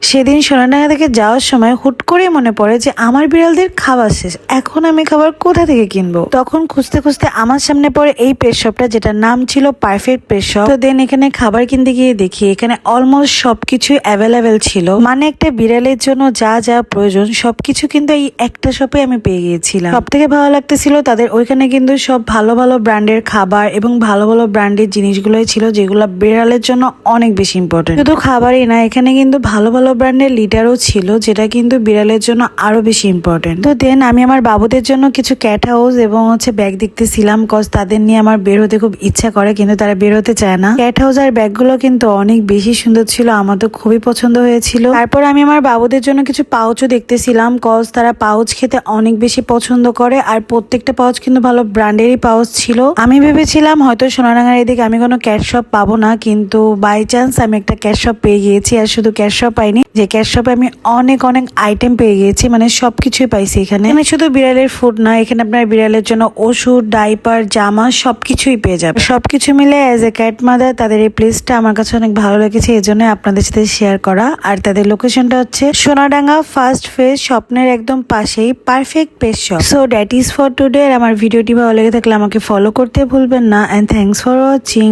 সেদিন সোনাডাঙ্গা থেকে যাওয়ার সময় হুট করে মনে পড়ে যে আমার বিড়ালদের খাবার শেষ, এখন আমি খাবার কোথা থেকে কিনবো। তখন খুঁজতে খুঁজতে আমার সামনে পড়ে এই পেট শপটা, যেটার নাম ছিল পারফেক্ট পেট শপ। তো দেন এখানে খাবার কিনতে গিয়ে দেখি এখানে অলমোস্ট সবকিছু অ্যাভেলেবেল ছিল। মানে একটা বিড়ালের জন্য যা যা প্রয়োজন সবকিছু কিন্তু এই একটা শপে আমি পেয়ে গিয়েছিলাম। সব থেকে ভালো লাগতেছিল তাদের ওইখানে কিন্তু সব ভালো ভালো ব্র্যান্ডের খাবার এবং ভালো ভালো ব্র্যান্ডের জিনিসগুলোই ছিল, যেগুলো বিড়ালের জন্য অনেক বেশি ইম্পর্টেন্ট। শুধু খাবারই না, এখানে কিন্তু ভালো ভালো ব্র্যান্ডের লিটারও ছিল, যেটা কিন্তু বিড়ালের জন্য আরো বেশি ইম্পর্টেন্ট। তো দেন আমি আমার বাবুদের জন্য কিছু ক্যাট হাউস এবং ব্যাগ দেখতেছিলাম, কজ তাদের নিয়ে আমার বের হতে খুব ইচ্ছা করে কিন্তু তারা বের হতে চায় না। ক্যাট হাউস আর ব্যাগগুলো কিন্তু অনেক বেশি সুন্দর ছিল, আমার তো খুবই পছন্দ হয়েছিল। তারপর আমি আমার বাবুদের জন্য কিছু পাউচও দেখতেছিলাম, কজ তারা পাউচ খেতে অনেক বেশি পছন্দ করে, আর প্রত্যেকটা পাউচ কিন্তু ভালো ব্র্যান্ডেরই পাউচ ছিল। আমি ভেবেছিলাম হয়তো সোনাডাঙ্গার এদিকে আমি কোনো ক্যাট শপ পাবো না, কিন্তু বাই চান্স আমি একটা ক্যাট শপ পেয়ে গিয়েছি। আর শুধু ক্যাট শপ পাইনি, যে ক্যাট শপে আমি অনেক অনেক আইটেম পেয়ে গিয়েছি, মানে সবকিছুই পাইছি এখানে। আমি শুধু বিড়ালের ফুড না, এখানে আপনার বিড়ালের জন্য ওষুধ, ডাইপার, জামা সবকিছুই পেয়ে যাবে। সবকিছু মিলে অ্যাজ এ ক্যাট মাদার তাদের এই প্লেসটা আমার কাছে অনেক ভালো লেগেছে, এই জন্য আপনাদের সাথে শেয়ার করা। আর তাদের লোকেশনটা হচ্ছে সোনাডাঙ্গা ফার্স্ট ফেজ স্বপ্নের একদম পাশেই perfect pet shop. So that is for today. আর আমার ভিডিওটি ভালো লেগে থাকলে আমাকে ফলো করতে ভুলবেন না। And thanks for watching.